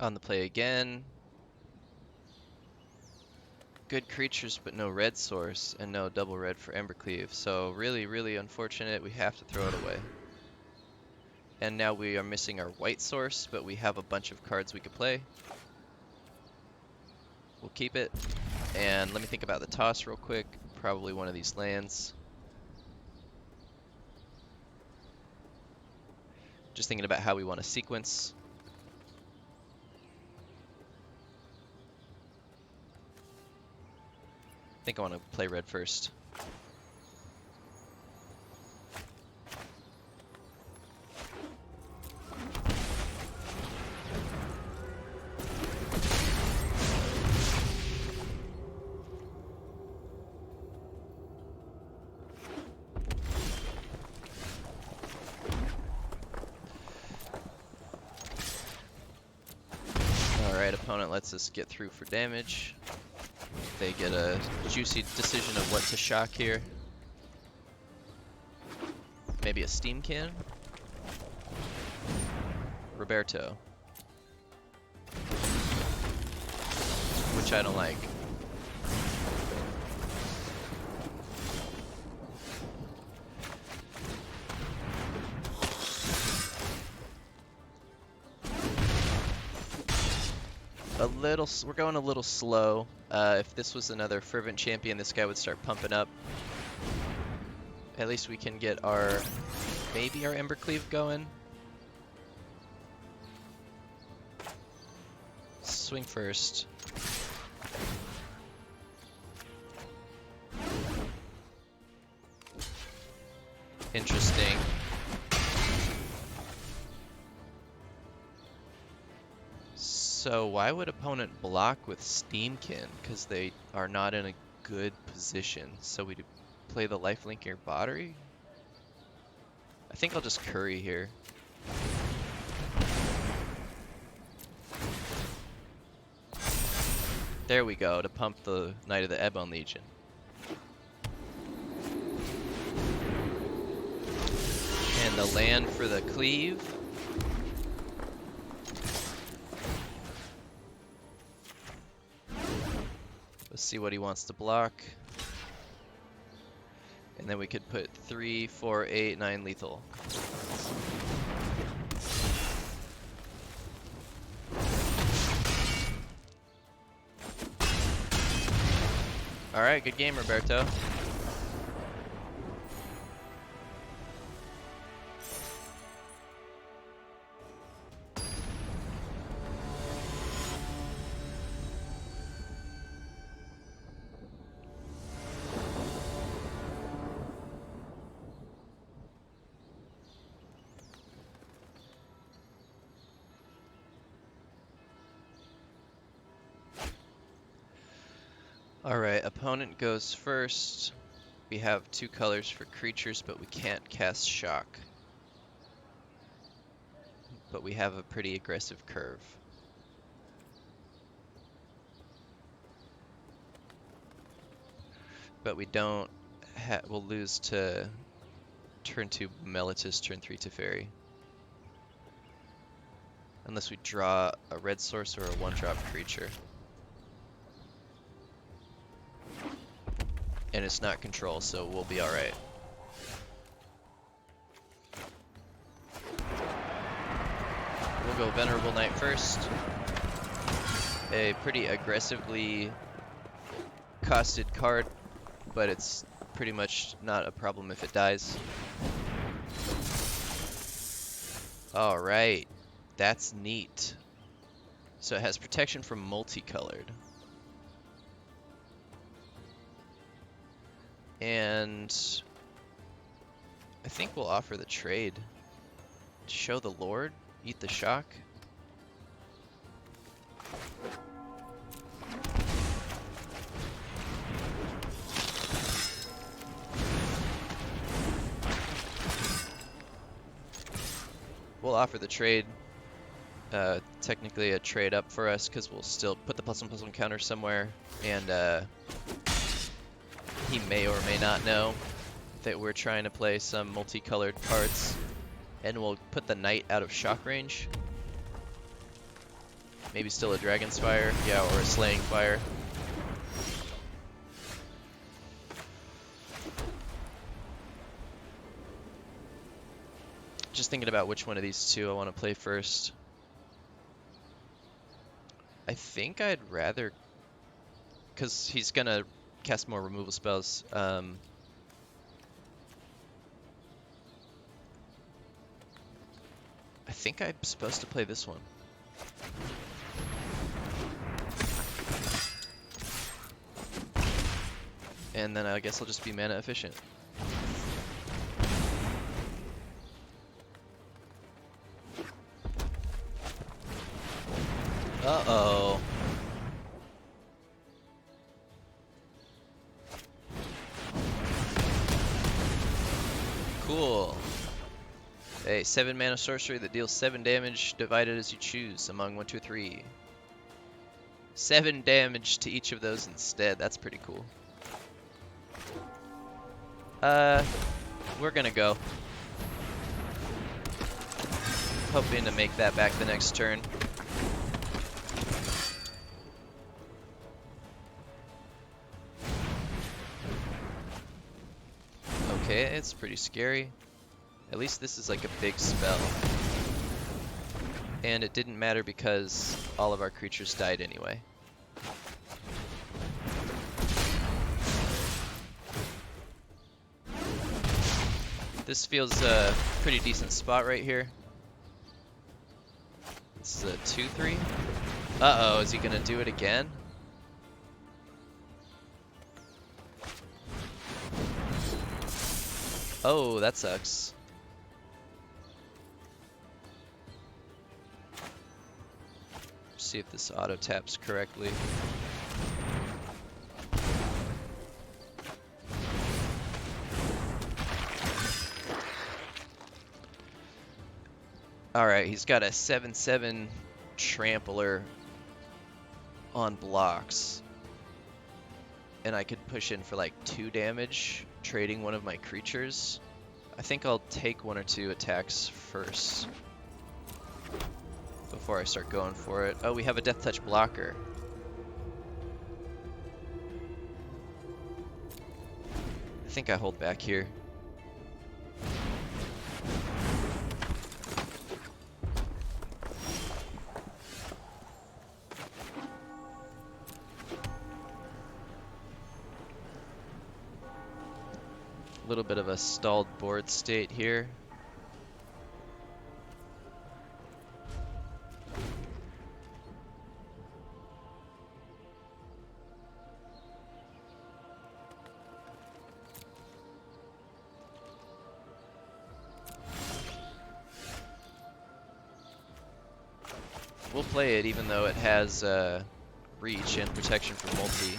On the play again. Good creatures, but no red source, and no double red for Embercleave. So really, really unfortunate. We have to throw it away. And now we are missing our white source, but we have a bunch of cards we could play. We'll keep it. And let me think about the toss real quick. Probably one of these lands. Just thinking about how we want to sequence. I think I want to play red first. Alright, opponent lets us get through for damage. They get a juicy decision of what to shock here. Maybe a steam can? Roberto. Which I don't like. We're going a little slow. If this was another Fervent Champion, this guy would start pumping up. At least we can get maybe our Embercleave going. Swing first. Interesting. So why would opponent block with Steamkin? Because they are not in a good position. So we play the Lifelinker Battery? I think I'll just curry here. There we go, to pump the Knight of the Ebon Legion. And the land for the cleave. Let's see what he wants to block. And then we could put 3, 4, 8, 9 lethal. Alright, good game, Roberto. Alright, opponent goes first. We have 2 colors for creatures, but we can't cast Shock. But we have a pretty aggressive curve. But we don't we'll lose to turn 2 Meletis, turn 3 Teferi. Unless we draw a red source or a 1-drop creature. And it's not control, so we'll be alright. We'll go Venerable Knight first. A pretty aggressively costed card, but it's pretty much not a problem if it dies. Alright, that's neat. So it has protection from multicolored. And I think we'll offer the trade. Show the Lord, eat the shock. We'll offer the trade. Technically a trade up for us because we'll still put the +1/+1 counter somewhere, and he may or may not know that we're trying to play some multicolored cards, and we'll put the knight out of shock range. Maybe still a Dragon's Fire. Yeah, or a Slaying Fire. Just thinking about which one of these two I want to play first. I think I'd rather... because he's going to cast more removal spells. I think I'm supposed to play this one. And then I guess I'll just be mana efficient. Uh-oh. Cool. A 7 mana sorcery that deals 7 damage divided as you choose among 1, 2, 3. 7 damage to each of those instead. That's pretty cool. We're gonna go. Hoping to make that back the next turn. Okay, it's pretty scary. At least this is like a big spell. And it didn't matter because all of our creatures died anyway. This feels a pretty decent spot right here. This is a 2-3. Uh-oh, is he gonna do it again? Oh, that sucks. See if this auto taps correctly. Alright, he's got a 7/7 trampler on blocks. And I could push in for like 2 damage, trading one of my creatures. I think I'll take 1 or 2 attacks first before I start going for it. Oh, we have a Death Touch blocker. I think I hold back here. A little bit of a stalled board state here. We'll play it even though it has reach and protection from multi.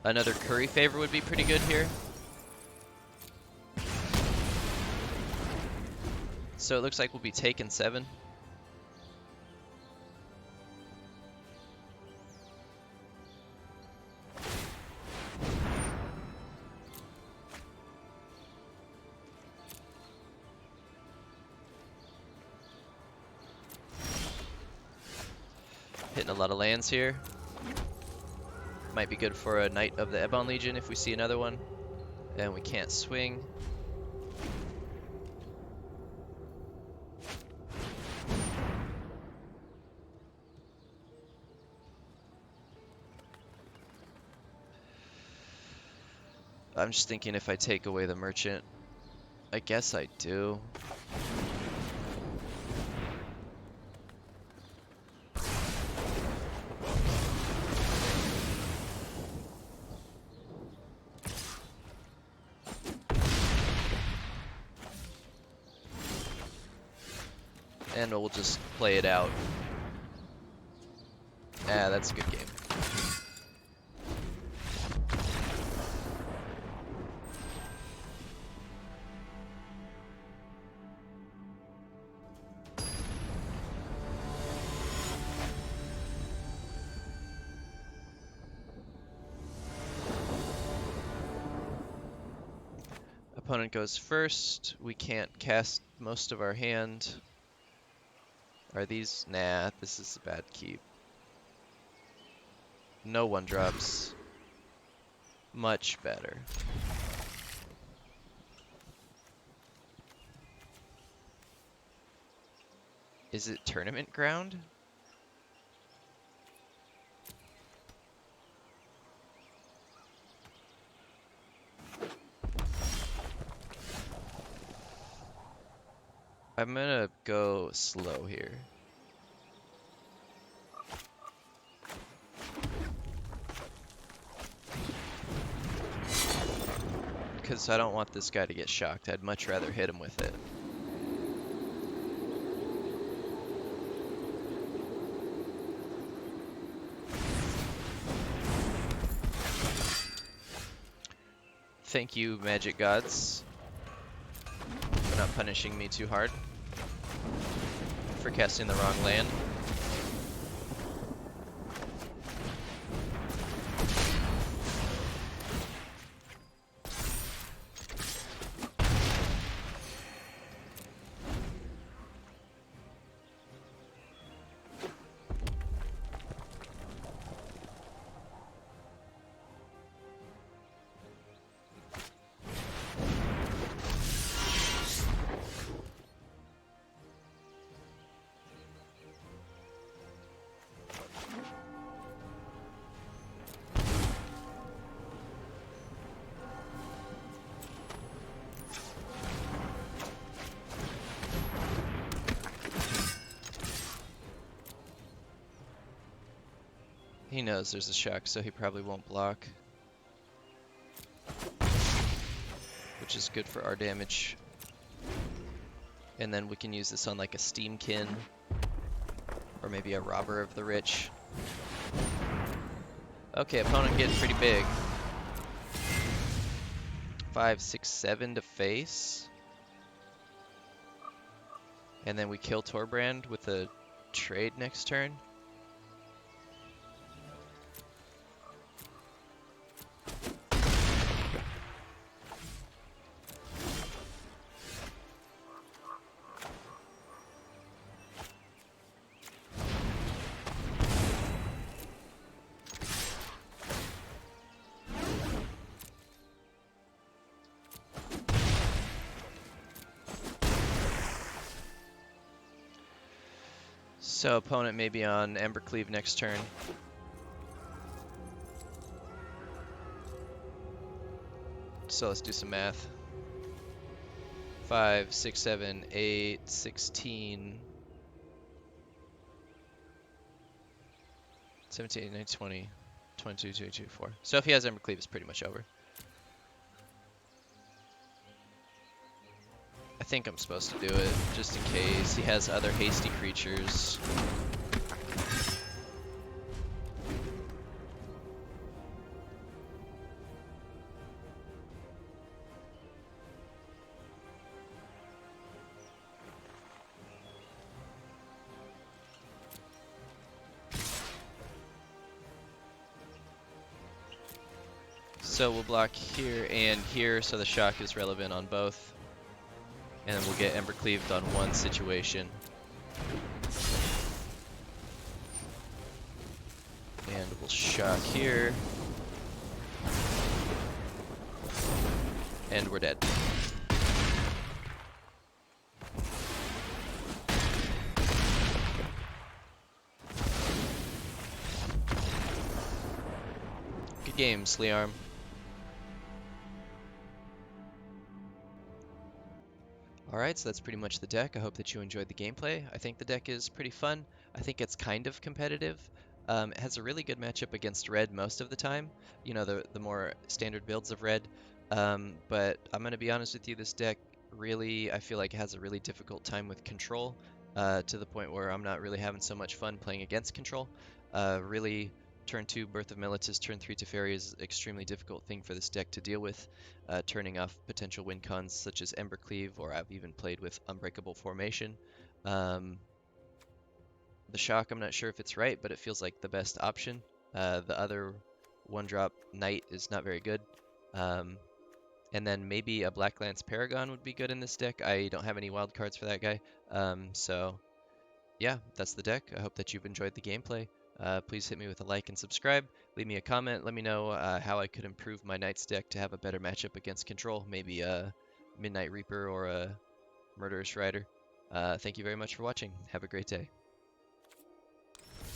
Another Curry favor would be pretty good here. So it looks like we'll be taking 7. Hitting a lot of lands here. Might be good for a Knight of the Ebon Legion if we see another one. And we can't swing. I'm just thinking if I take away the merchant. I guess I do. And we'll just play it out. Ah, that's a good game. Opponent goes first. We can't cast most of our hand. Are these? Nah, this is a bad keep. No one drops. Much better. Is it tournament ground? I'm gonna go slow here. Because I don't want this guy to get shocked. I'd much rather hit him with it. Thank you, magic gods, for not punishing me too hard for casting the wrong land. He knows there's a shock, so he probably won't block. Which is good for our damage. And then we can use this on like a Steamkin. Or maybe a Robber of the Rich. Okay, opponent getting pretty big. 5, 6, 7 to face. And then we kill Torbrand with a trade next turn. So opponent may be on Embercleave next turn. So let's do some math. 5, 6, 7, 8, 16, 17, 18, 19, 20, 22, 22, 24. So if he has Embercleave, it's pretty much over. I think I'm supposed to do it, just in case. He has other hasty creatures. So we'll block here and here, so the shock is relevant on both. And then we'll get Embercleaved on one situation. And we'll shock here. And we're dead. Good game, Sleearm. Alright, so that's pretty much the deck. I hope that you enjoyed the gameplay. I think the deck is pretty fun. I think it's kind of competitive. It has a really good matchup against red most of the time. You know, the more standard builds of red. But I'm going to be honest with you, this deck really, I feel like it has a really difficult time with control. To the point where I'm not really having so much fun playing against control. Really, turn 2 Birth of Militus, turn 3 Teferi is an extremely difficult thing for this deck to deal with. Turning off potential win cons such as Embercleave, or I've even played with Unbreakable Formation. The shock, I'm not sure if it's right, but it feels like the best option. The other 1-drop Knight is not very good. And then maybe a Black Lance Paragon would be good in this deck. I don't have any wild cards for that guy. So yeah, that's the deck. I hope that you've enjoyed the gameplay. Please hit me with a like and subscribe. Leave me a comment. Let me know how I could improve my Knights deck to have a better matchup against Control. Maybe a Midnight Reaper or a Murderous Rider. Thank you very much for watching. Have a great day.